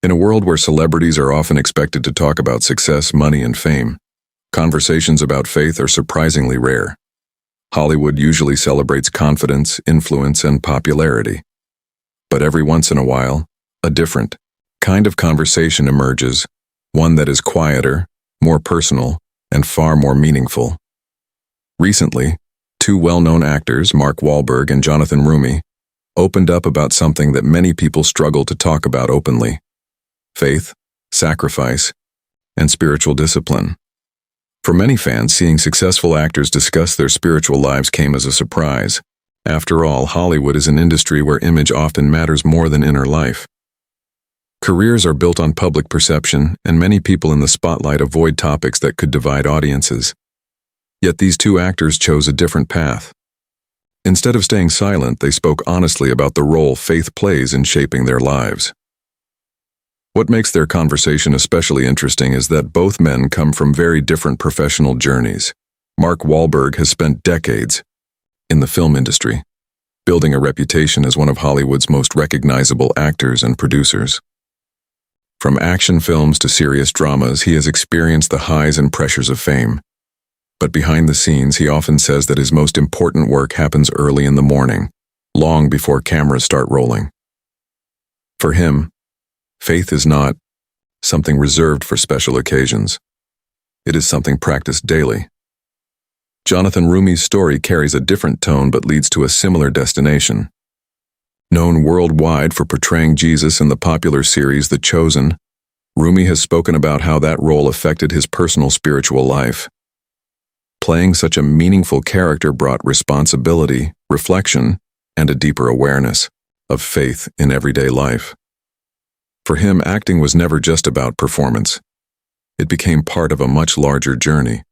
In a world where celebrities are often expected to talk about success, money, and fame, conversations about faith are surprisingly rare. Hollywood usually celebrates confidence, influence, and popularity. But every once in a while, a different kind of conversation emerges, one that is quieter, more personal, and far more meaningful. Recently, two well-known actors, Wahlberg and Jonathan Roumie, opened up about something that many people struggle to talk about openly: faith, sacrifice, and spiritual discipline. For many fans, seeing successful actors discuss their spiritual lives came as a surprise. After all, Hollywood is an industry where image often matters more than inner life. Careers are built on public perception, and many people in the spotlight avoid topics that could divide audiences. Yet these two actors chose a different path. Instead of staying silent, they spoke honestly about the role faith plays in shaping their lives. What makes their conversation especially interesting is that both men come from very different professional journeys. Wahlberg has spent decades in the film industry, building a reputation as one of Hollywood's most recognizable actors and producers. From action films to serious dramas, he has experienced the highs and pressures of fame. But behind the scenes, he often says that his most important work happens early in the morning, long before cameras start rolling. For him, faith is not something reserved for special occasions. It is something practiced daily. Jonathan Roumie's story carries a different tone but leads to a similar destination. Known worldwide for portraying Jesus in the popular series The Chosen, Roumie has spoken about how that role affected his personal spiritual life. Playing such a meaningful character brought responsibility, reflection, and a deeper awareness of faith in everyday life. For him, acting was never just about performance. It became part of a much larger journey.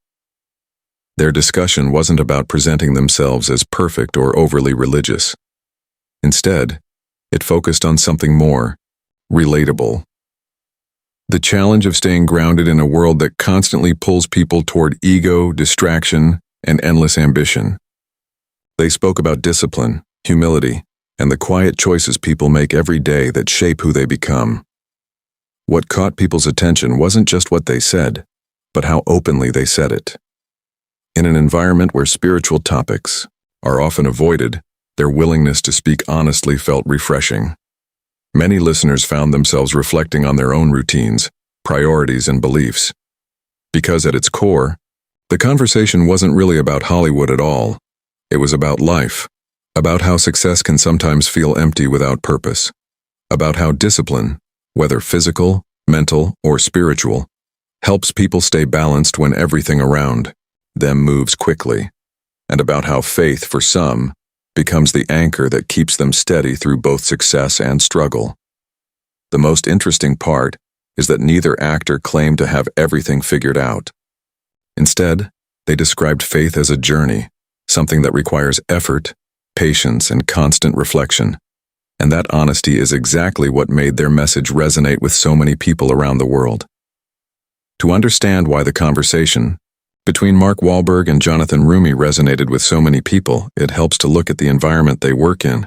Their discussion wasn't about presenting themselves as perfect or overly religious. Instead, it focused on something more relatable. The challenge of staying grounded in a world that constantly pulls people toward ego, distraction, and endless ambition. They spoke about discipline, humility, and the quiet choices people make every day that shape who they become. What caught people's attention wasn't just what they said, but how openly they said it. In an environment where spiritual topics are often avoided, their willingness to speak honestly felt refreshing. Many listeners found themselves reflecting on their own routines, priorities, and beliefs. Because at its core, the conversation wasn't really about Hollywood at all. It was about life, about how success can sometimes feel empty without purpose, about how discipline, whether physical, mental, or spiritual, helps people stay balanced when everything around them moves quickly, and about how faith, for some, becomes the anchor that keeps them steady through both success and struggle. The most interesting part is that neither actor claimed to have everything figured out. Instead, they described faith as a journey, something that requires effort, patience, and constant reflection. And that honesty is exactly what made their message resonate with so many people around the world. To understand why the conversation between Wahlberg and Jonathan Roumie resonated with so many people, it helps to look at the environment they work in.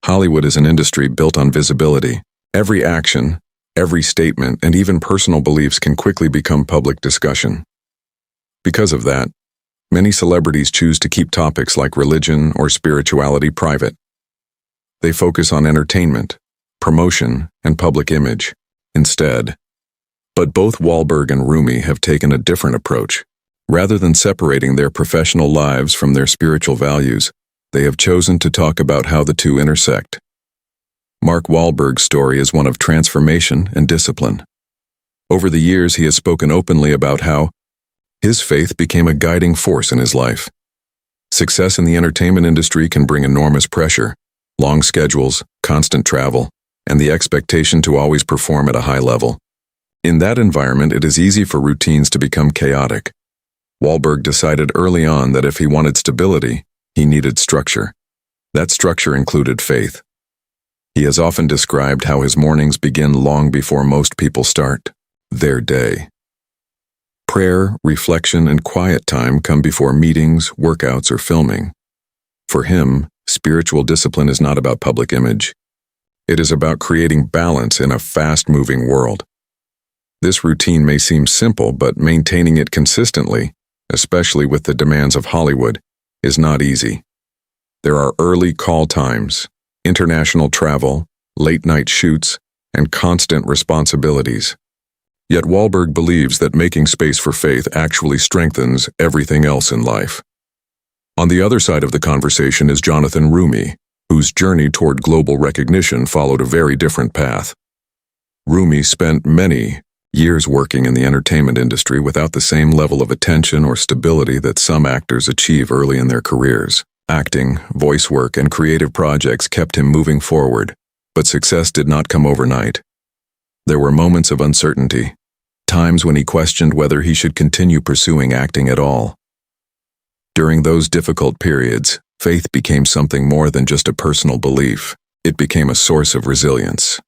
Hollywood is an industry built on visibility. Every action, every statement, and even personal beliefs can quickly become public discussion. Because of that, many celebrities choose to keep topics like religion or spirituality private. They focus on entertainment, promotion, and public image instead. But both Wahlberg and Roumie have taken a different approach. Rather than separating their professional lives from their spiritual values, they have chosen to talk about how the two intersect. Wahlberg's story is one of transformation and discipline. Over the years, he has spoken openly about how his faith became a guiding force in his life. Success in the entertainment industry can bring enormous pressure, long schedules, constant travel, and the expectation to always perform at a high level. In that environment, it is easy for routines to become chaotic. Wahlberg decided early on that if he wanted stability, he needed structure. That structure included faith. He has often described how his mornings begin long before most people start their day. Prayer, reflection, and quiet time come before meetings, workouts, or filming. For him, spiritual discipline is not about public image. It is about creating balance in a fast-moving world. This routine may seem simple, but maintaining it consistently, especially with the demands of Hollywood, is not easy. There are early call times, international travel, late-night shoots, and constant responsibilities. Yet Wahlberg believes that making space for faith actually strengthens everything else in life. On the other side of the conversation is Jonathan Roumie, whose journey toward global recognition followed a very different path. Roumie spent many years working in the entertainment industry without the same level of attention or stability that some actors achieve early in their careers. Acting, voice work, and creative projects kept him moving forward, but success did not come overnight. There were moments of uncertainty, times when he questioned whether he should continue pursuing acting at all. During those difficult periods, faith became something more than just a personal belief. It became a source of resilience.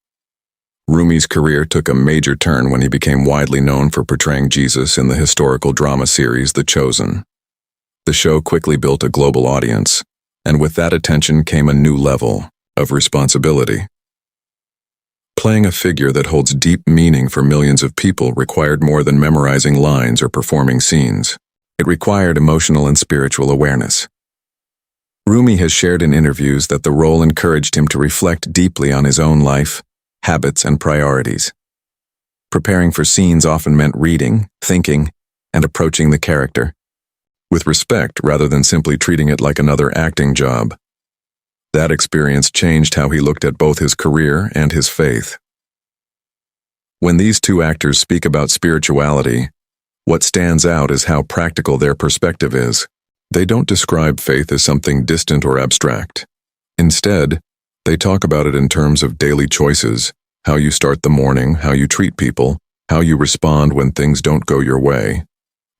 Roumie's career took a major turn when he became widely known for portraying Jesus in the historical drama series The Chosen. The show quickly built a global audience, and with that attention came a new level of responsibility. Playing a figure that holds deep meaning for millions of people required more than memorizing lines or performing scenes. It required emotional and spiritual awareness. Roumie has shared in interviews that the role encouraged him to reflect deeply on his own life, habits, and priorities. Preparing for scenes often meant reading, thinking, and approaching the character with respect rather than simply treating it like another acting job. That experience changed how he looked at both his career and his faith. When these two actors speak about spirituality, what stands out is how practical their perspective is. They don't describe faith as something distant or abstract. Instead, they talk about it in terms of daily choices, how you start the morning, how you treat people, how you respond when things don't go your way.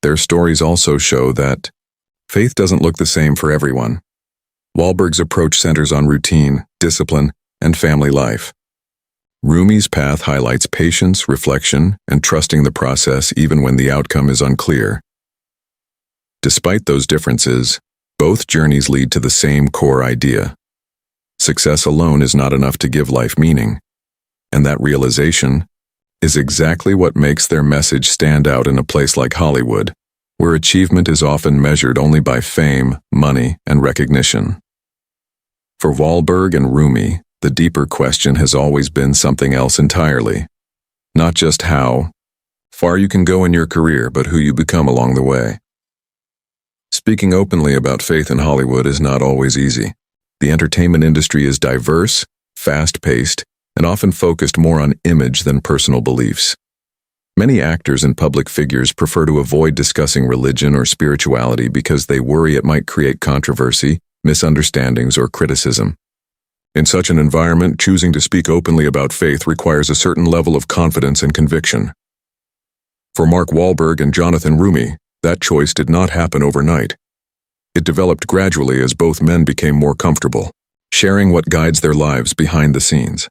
Their stories also show that faith doesn't look the same for everyone. Wahlberg's approach centers on routine, discipline, and family life. Roumie's path highlights patience, reflection, and trusting the process even when the outcome is unclear. Despite those differences, both journeys lead to the same core idea. Success alone is not enough to give life meaning, and that realization is exactly what makes their message stand out in a place like Hollywood, where achievement is often measured only by fame, money, and recognition. For Wahlberg and Roumie, the deeper question has always been something else entirely. Not just how far you can go in your career, but who you become along the way. Speaking openly about faith in Hollywood is not always easy. The entertainment industry is diverse, fast-paced, and often focused more on image than personal beliefs. Many actors and public figures prefer to avoid discussing religion or spirituality because they worry it might create controversy, misunderstandings, or criticism. In such an environment, choosing to speak openly about faith requires a certain level of confidence and conviction. For Mark Wahlberg and Jonathan Roumie, that choice did not happen overnight. It developed gradually as both men became more comfortable, sharing what guides their lives behind the scenes.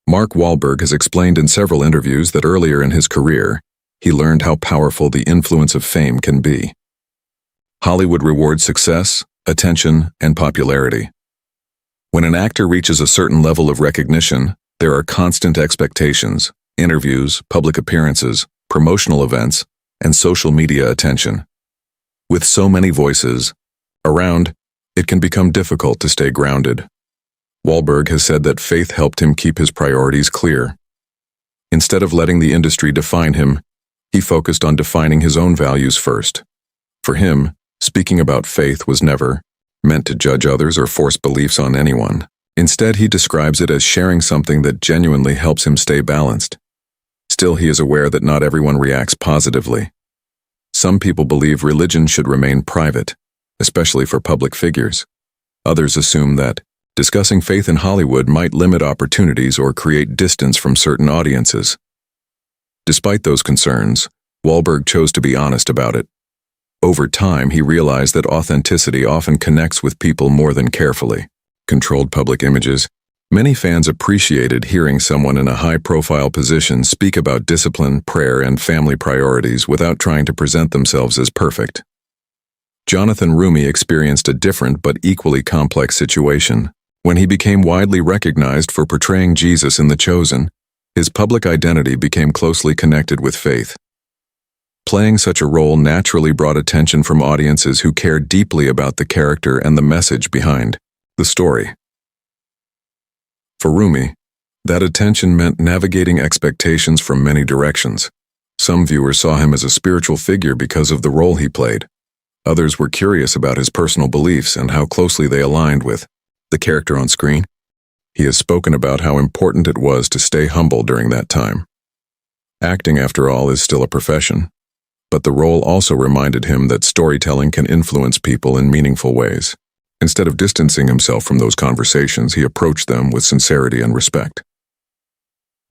Mark Wahlberg has explained in several interviews that earlier in his career, he learned how powerful the influence of fame can be. Hollywood rewards success, attention, and popularity. When an actor reaches a certain level of recognition, there are constant expectations, interviews, public appearances, promotional events, and social media attention. With so many voices around, it can become difficult to stay grounded. Wahlberg has said that faith helped him keep his priorities clear. Instead of letting the industry define him, he focused on defining his own values first. For him, speaking about faith was never meant to judge others or force beliefs on anyone. Instead, he describes it as sharing something that genuinely helps him stay balanced. Still, he is aware that not everyone reacts positively. Some people believe religion should remain private, especially for public figures. Others assume that discussing faith in Hollywood might limit opportunities or create distance from certain audiences. Despite those concerns, Wahlberg chose to be honest about it. Over time, he realized that authenticity often connects with people more than carefully controlled public images. Many fans appreciated hearing someone in a high-profile position speak about discipline, prayer, and family priorities without trying to present themselves as perfect. Jonathan Roumie experienced a different but equally complex situation. When he became widely recognized for portraying Jesus in The Chosen, his public identity became closely connected with faith. Playing such a role naturally brought attention from audiences who cared deeply about the character and the message behind the story. For Roumie, that attention meant navigating expectations from many directions. Some viewers saw him as a spiritual figure because of the role he played. Others were curious about his personal beliefs and how closely they aligned with the character on screen. He has spoken about how important it was to stay humble during that time. Acting, after all, is still a profession, but the role also reminded him that storytelling can influence people in meaningful ways. Instead of distancing himself from those conversations, he approached them with sincerity and respect.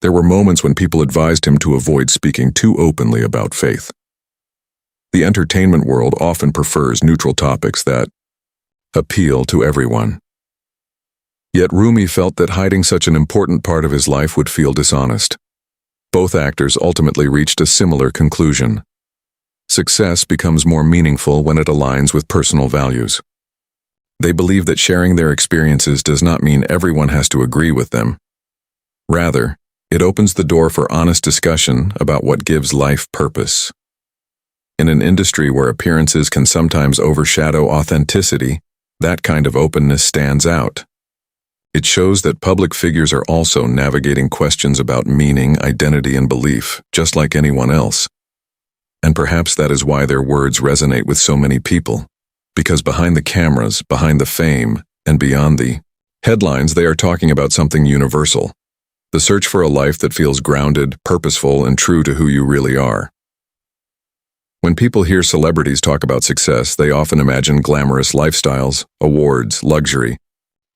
There were moments when people advised him to avoid speaking too openly about faith. The entertainment world often prefers neutral topics that appeal to everyone. Yet Roumie felt that hiding such an important part of his life would feel dishonest. Both actors ultimately reached a similar conclusion. Success becomes more meaningful when it aligns with personal values. They believe that sharing their experiences does not mean everyone has to agree with them. Rather, it opens the door for honest discussion about what gives life purpose. In an industry where appearances can sometimes overshadow authenticity, that kind of openness stands out. It shows that public figures are also navigating questions about meaning, identity, and belief, just like anyone else. And perhaps that is why their words resonate with so many people. Because behind the cameras, behind the fame, and beyond the headlines, they are talking about something universal. The search for a life that feels grounded, purposeful, and true to who you really are. When people hear celebrities talk about success, they often imagine glamorous lifestyles, awards, luxury,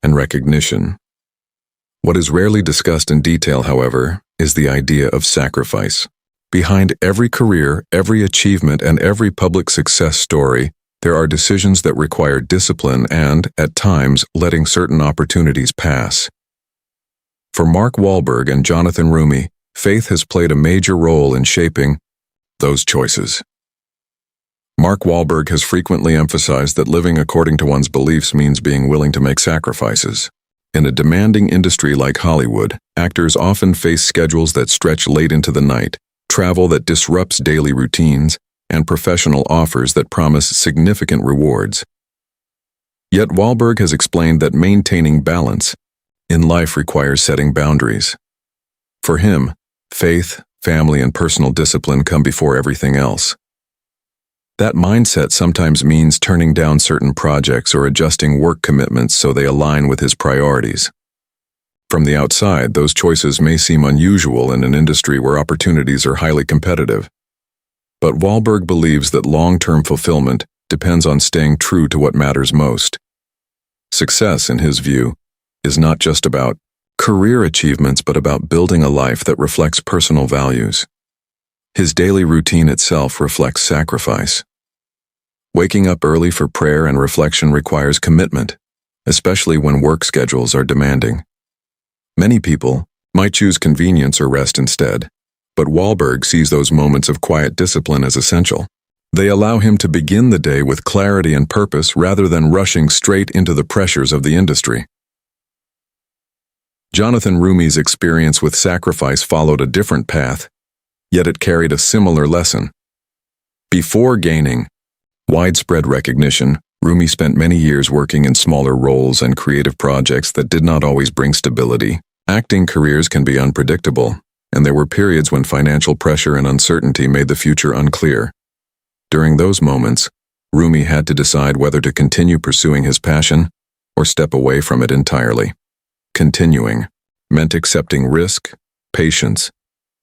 and recognition. What is rarely discussed in detail, however, is the idea of sacrifice. Behind every career, every achievement, and every public success story, there are decisions that require discipline and, at times, letting certain opportunities pass. For Mark Wahlberg and Jonathan Roumie, faith has played a major role in shaping those choices. Mark Wahlberg has frequently emphasized that living according to one's beliefs means being willing to make sacrifices. In a demanding industry like Hollywood, actors often face schedules that stretch late into the night, travel that disrupts daily routines, and professional offers that promise significant rewards. Yet Wahlberg has explained that maintaining balance in life requires setting boundaries. For him, faith, family, and personal discipline come before everything else. That mindset sometimes means turning down certain projects or adjusting work commitments so they align with his priorities. From the outside, those choices may seem unusual in an industry where opportunities are highly competitive. But Wahlberg believes that long-term fulfillment depends on staying true to what matters most. Success, in his view, is not just about career achievements but about building a life that reflects personal values. His daily routine itself reflects sacrifice. Waking up early for prayer and reflection requires commitment, especially when work schedules are demanding. Many people might choose convenience or rest instead, but Wahlberg sees those moments of quiet discipline as essential. They allow him to begin the day with clarity and purpose rather than rushing straight into the pressures of the industry. Jonathan Roumie's experience with sacrifice followed a different path, yet it carried a similar lesson. Before gaining widespread recognition, Roumie spent many years working in smaller roles and creative projects that did not always bring stability. Acting careers can be unpredictable, and there were periods when financial pressure and uncertainty made the future unclear. During those moments, Roumie had to decide whether to continue pursuing his passion or step away from it entirely. Continuing meant accepting risk, patience,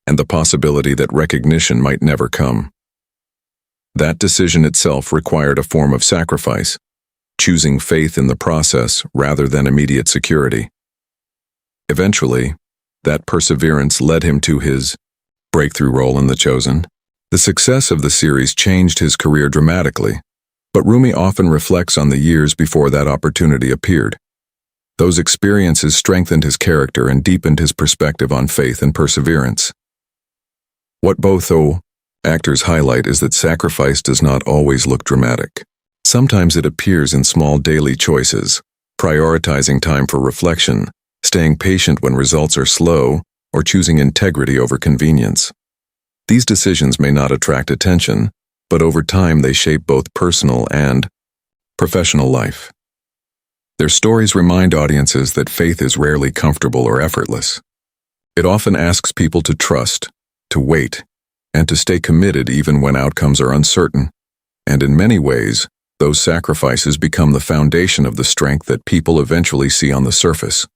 and the possibility that recognition might never come. That decision itself required a form of sacrifice, choosing faith in the process rather than immediate security. Eventually, that perseverance led him to his breakthrough role in The Chosen. The success of the series changed his career dramatically, but Roumie often reflects on the years before that opportunity appeared. Those experiences strengthened his character and deepened his perspective on faith and perseverance. What both actors highlight is that sacrifice does not always look dramatic. Sometimes it appears in small daily choices, prioritizing time for reflection, staying patient when results are slow, or choosing integrity over convenience. These decisions may not attract attention, but over time they shape both personal and professional life. Their stories remind audiences that faith is rarely comfortable or effortless. It often asks people to trust, to wait, and to stay committed even when outcomes are uncertain. And in many ways, those sacrifices become the foundation of the strength that people eventually see on the surface.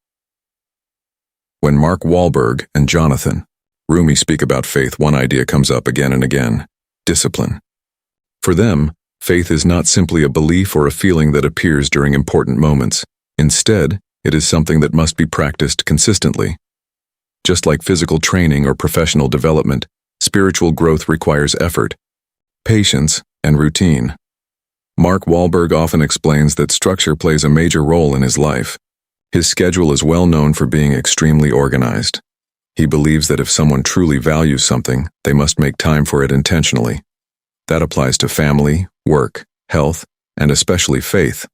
When Mark Wahlberg and Jonathan Roumie speak about faith, one idea comes up again and again: discipline. For them, faith is not simply a belief or a feeling that appears during important moments. Instead, it is something that must be practiced consistently. Just like physical training or professional development, spiritual growth requires effort, patience, and routine. Mark Wahlberg often explains that structure plays a major role in his life. His schedule is well known for being extremely organized. He believes that if someone truly values something, they must make time for it intentionally. That applies to family, work, health, and especially faith.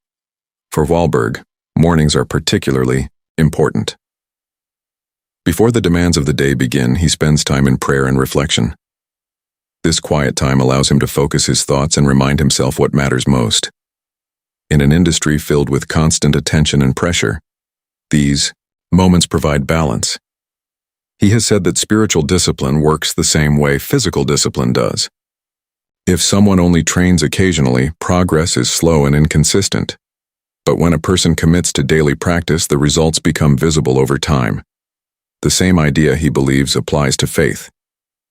For Wahlberg, mornings are particularly important. Before the demands of the day begin, he spends time in prayer and reflection. This quiet time allows him to focus his thoughts and remind himself what matters most. In an industry filled with constant attention and pressure, these moments provide balance. He has said that spiritual discipline works the same way physical discipline does. If someone only trains occasionally, progress is slow and inconsistent. But when a person commits to daily practice, the results become visible over time. The same idea, he believes, applies to faith.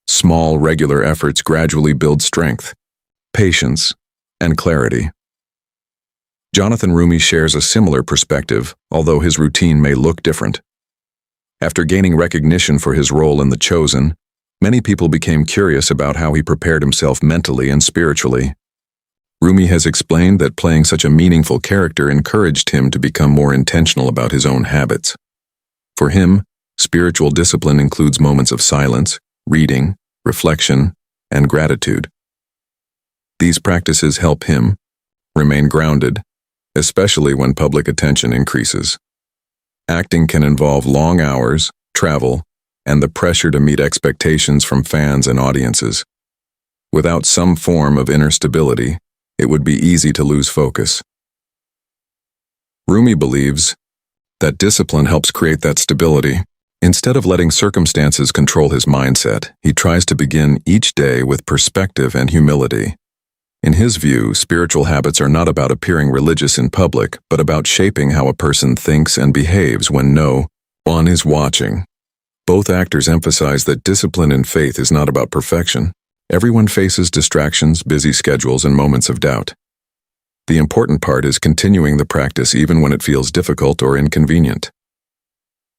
Small, regular efforts gradually build strength, patience, and clarity. Jonathan Roumie shares a similar perspective, although his routine may look different. After gaining recognition for his role in The Chosen, many people became curious about how he prepared himself mentally and spiritually. Roumie has explained that playing such a meaningful character encouraged him to become more intentional about his own habits. For him, spiritual discipline includes moments of silence, reading, reflection, and gratitude. These practices help him remain grounded, especially when public attention increases. Acting can involve long hours, travel, and the pressure to meet expectations from fans and audiences. Without some form of inner stability, it would be easy to lose focus. Roumie believes that discipline helps create that stability. Instead of letting circumstances control his mindset, he tries to begin each day with perspective and humility. In his view, spiritual habits are not about appearing religious in public, but about shaping how a person thinks and behaves when no one is watching. Both actors emphasize that discipline in faith is not about perfection. Everyone faces distractions, busy schedules, and moments of doubt. The important part is continuing the practice even when it feels difficult or inconvenient.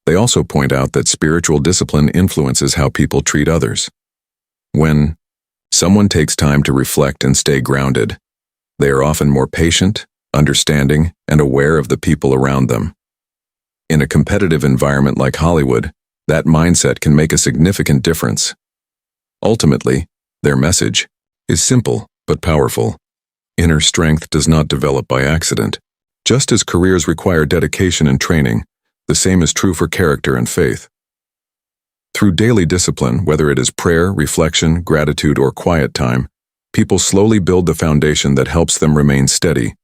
They also point out that spiritual discipline influences how people treat others. When someone takes time to reflect and stay grounded, they are often more patient, understanding, and aware of the people around them. In a competitive environment like Hollywood, that mindset can make a significant difference. Ultimately, their message is simple but powerful. Inner strength does not develop by accident. Just as careers require dedication and training, the same is true for character and faith. Through daily discipline, whether it is prayer, reflection, gratitude, or quiet time, people slowly build the foundation that helps them remain steady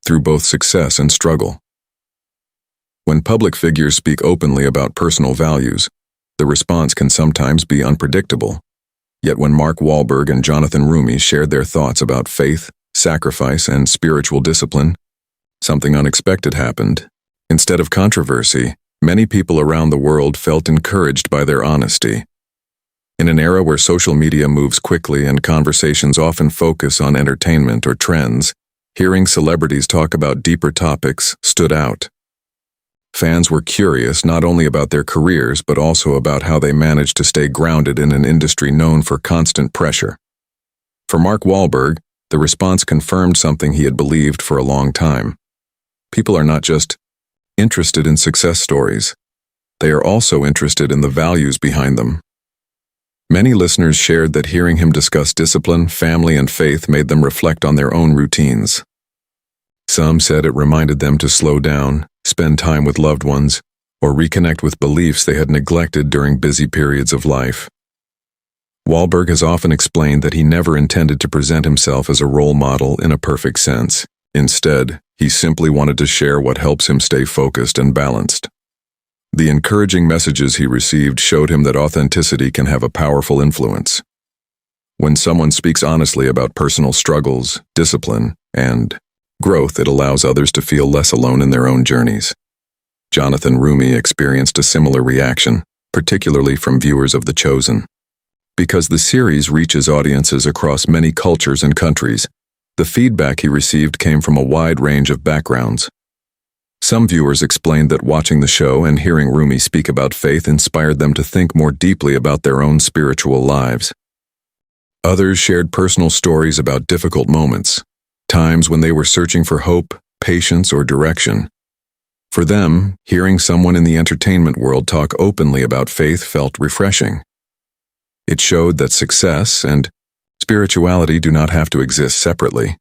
through both success and struggle. When public figures speak openly about personal values, the response can sometimes be unpredictable. Yet when Mark Wahlberg and Jonathan Roumie shared their thoughts about faith, sacrifice, and spiritual discipline, something unexpected happened. Instead of controversy, many people around the world felt encouraged by their honesty. In an era where social media moves quickly and conversations often focus on entertainment or trends, hearing celebrities talk about deeper topics stood out. Fans were curious not only about their careers but also about how they managed to stay grounded in an industry known for constant pressure. For Mark Wahlberg, the response confirmed something he had believed for a long time. People are not just interested in success stories. They are also interested in the values behind them. Many listeners shared that hearing him discuss discipline, family, and faith made them reflect on their own routines. Some said it reminded them to slow down, spend time with loved ones, or reconnect with beliefs they had neglected during busy periods of life. Wahlberg has often explained that he never intended to present himself as a role model in a perfect sense. Instead, he simply wanted to share what helps him stay focused and balanced. The encouraging messages he received showed him that authenticity can have a powerful influence. When someone speaks honestly about personal struggles, discipline, and growth, it allows others to feel less alone in their own journeys. Jonathan Roumie experienced a similar reaction, particularly from viewers of The Chosen. Because the series reaches audiences across many cultures and countries, the feedback he received came from a wide range of backgrounds. Some viewers explained that watching the show and hearing Roumie speak about faith inspired them to think more deeply about their own spiritual lives. Others shared personal stories about difficult moments, times when they were searching for hope, patience, or direction. For them, hearing someone in the entertainment world talk openly about faith felt refreshing. It showed that success and spirituality do not have to exist separately.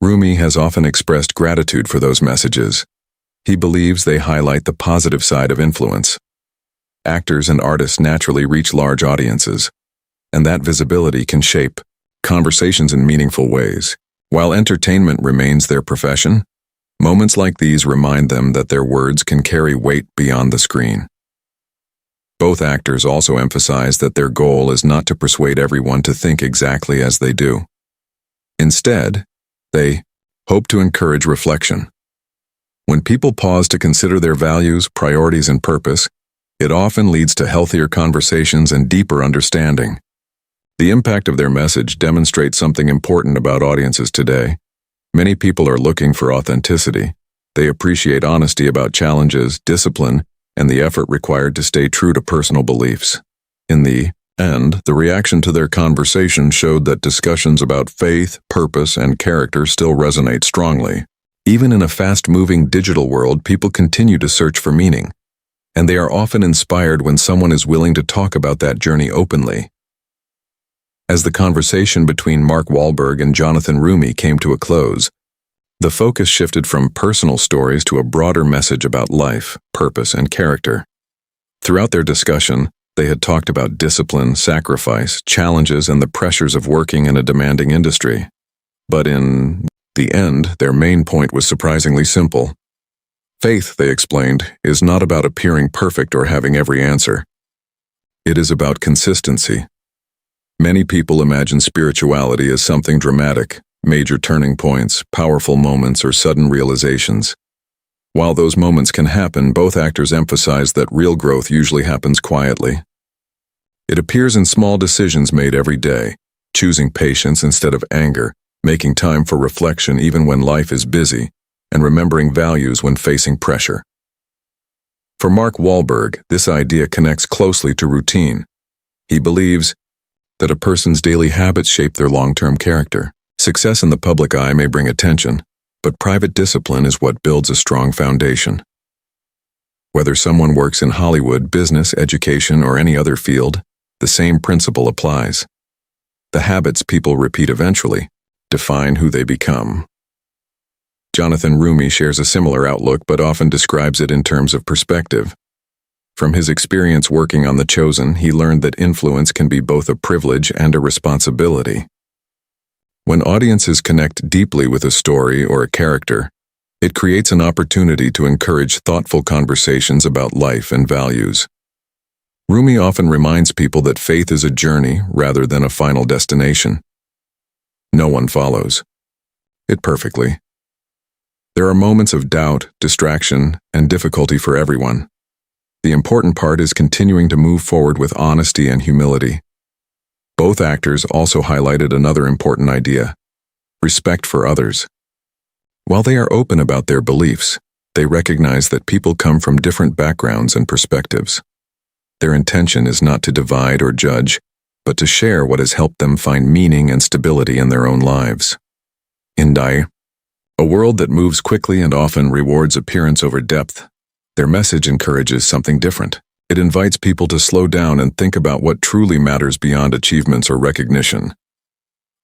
Roumie has often expressed gratitude for those messages. He believes they highlight the positive side of influence. Actors and artists naturally reach large audiences, and that visibility can shape conversations in meaningful ways. While entertainment remains their profession, moments like these remind them that their words can carry weight beyond the screen. Both actors also emphasize that their goal is not to persuade everyone to think exactly as they do. Instead, they hope to encourage reflection. When people pause to consider their values, priorities, and purpose, it often leads to healthier conversations and deeper understanding. The impact of their message demonstrates something important about audiences today. Many people are looking for authenticity. They appreciate honesty about challenges, discipline, and the effort required to stay true to personal beliefs. In the end, the reaction to their conversation showed that discussions about faith, purpose, and character still resonate strongly. Even in a fast-moving digital world, people continue to search for meaning, and they are often inspired when someone is willing to talk about that journey openly. As the conversation between Mark Wahlberg and Jonathan Roumie came to a close, the focus shifted from personal stories to a broader message about life, purpose, and character. Throughout their discussion, they had talked about discipline, sacrifice, challenges, and the pressures of working in a demanding industry. But in the end, their main point was surprisingly simple. Faith, they explained, is not about appearing perfect or having every answer. It is about consistency. Many people imagine spirituality as something dramatic, major turning points, powerful moments, or sudden realizations. While those moments can happen, both actors emphasize that real growth usually happens quietly. It appears in small decisions made every day, choosing patience instead of anger, making time for reflection even when life is busy, and remembering values when facing pressure. For Mark Wahlberg, this idea connects closely to routine. He believes that a person's daily habits shape their long-term character. Success in the public eye may bring attention, but private discipline is what builds a strong foundation. Whether someone works in Hollywood, business, education, or any other field, the same principle applies. The habits people repeat eventually define who they become. Jonathan Roumie shares a similar outlook but often describes it in terms of perspective. From his experience working on The Chosen, he learned that influence can be both a privilege and a responsibility. When audiences connect deeply with a story or a character, it creates an opportunity to encourage thoughtful conversations about life and values. Roumie often reminds people that faith is a journey rather than a final destination. No one follows it perfectly. There are moments of doubt, distraction, and difficulty for everyone. The important part is continuing to move forward with honesty and humility. Both actors also highlighted another important idea: respect for others. While they are open about their beliefs, they recognize that people come from different backgrounds and perspectives. Their intention is not to divide or judge, but to share what has helped them find meaning and stability in their own lives. In a world that moves quickly and often rewards appearance over depth, their message encourages something different. It invites people to slow down and think about what truly matters beyond achievements or recognition.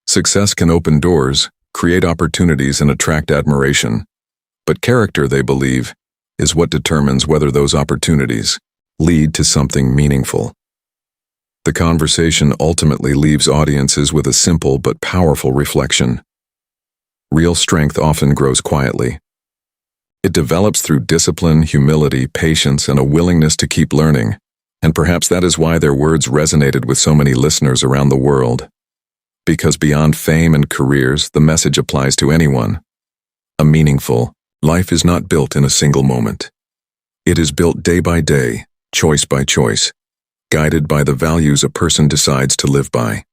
Success can open doors, create opportunities and attract admiration. But character, they believe, is what determines whether those opportunities lead to something meaningful. The conversation ultimately leaves audiences with a simple but powerful reflection. Real strength often grows quietly. It develops through discipline, humility, patience, and a willingness to keep learning, and perhaps that is why their words resonated with so many listeners around the world. Because beyond fame and careers, the message applies to anyone. A meaningful life is not built in a single moment. It is built day by day, choice by choice, guided by the values a person decides to live by.